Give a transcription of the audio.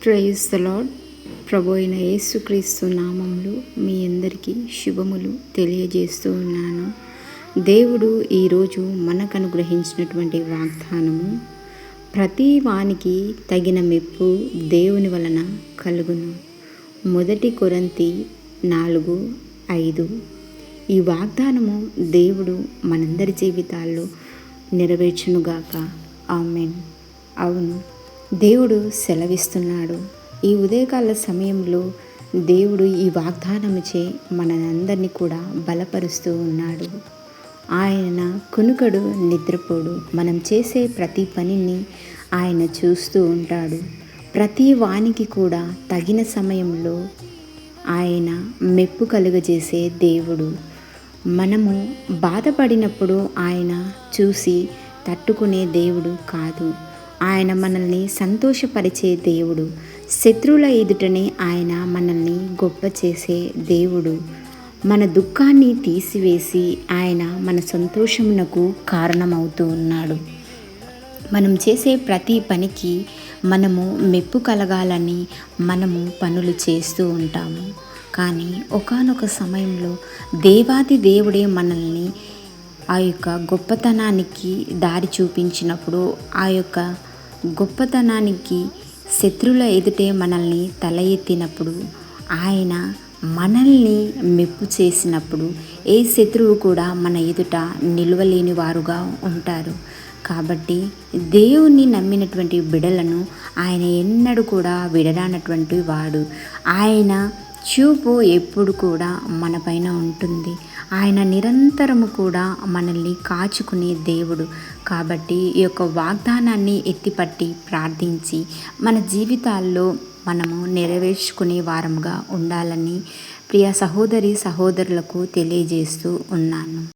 Praise the lord. ప్రభు అయిన యేసుక్రీస్తు నామములో మీ అందరికీ శుభములు తెలియజేస్తూ ఉన్నాను. దేవుడు ఈరోజు మనకు అనుగ్రహించినటువంటి వాగ్దానము, ప్రతి వానికి తగిన మెప్పు దేవుని వలన కలుగును. 1 కొరింథీ 4:5. ఈ వాగ్దానము దేవుడు మనందరి జీవితాల్లో నెరవేర్చునుగాక. ఆమెన్. అవును, దేవుడు సెలవిస్తున్నాడు. ఈ ఉదయకాల సమయంలో దేవుడు ఈ వాగ్దానముచే మనందరినీ కూడా బలపరుస్తూ ఉన్నాడు. ఆయన కునుకడు, నిద్రపోడు. మనం చేసే ప్రతి పనిని ఆయన చూస్తూ ఉంటాడు. ప్రతి వానికి కూడా తగిన సమయంలో ఆయన మెప్పు కలుగజేసే దేవుడు. మనము బాధపడినప్పుడు ఆయన చూసి తట్టుకునే దేవుడు కాదు. ఆయన మనల్ని సంతోషపరిచే దేవుడు. శత్రువుల ఎదుటనే ఆయన మనల్ని గొప్ప చేసే దేవుడు. మన దుఃఖాన్ని తీసివేసి ఆయన మన సంతోషమునకు కారణమవుతూ ఉన్నాడు. మనం చేసే ప్రతి పనికి మనము మెప్పు కలగాలని మనము పనులు చేస్తూ ఉంటాము. కానీ ఒకానొక సమయంలో దేవాది దేవుడే మనల్ని ఆ యొక్క గొప్పతనానికి దారి చూపించినప్పుడు, ఆ యొక్క గొప్పతనానికి శత్రువుల ఎదుటే మనల్ని తల ఎత్తినప్పుడు, ఆయన మనల్ని మెప్పు చేసినప్పుడు ఏ శత్రువు కూడా మన ఎదుట నిలవలేని వారుగా ఉంటారు. కాబట్టి దేవుణ్ణి నమ్మినటువంటి బిడలను ఆయన ఎన్నడూ కూడా విడరానటువంటి వాడు. ఆయన చూపు ఎప్పుడు కూడా మన పైన ఉంటుంది. ఆయన నిరంతరము కూడా మనల్ని కాచుకునే దేవుడు. కాబట్టి ఈ యొక్క వాగ్దానాన్ని ఎత్తిపట్టి ప్రార్థించి మన జీవితాల్లో మనము నెరవేర్చుకునే వారముగా ఉండాలని ప్రియ సహోదరి సహోదరులకు తెలియజేస్తూ ఉన్నాను.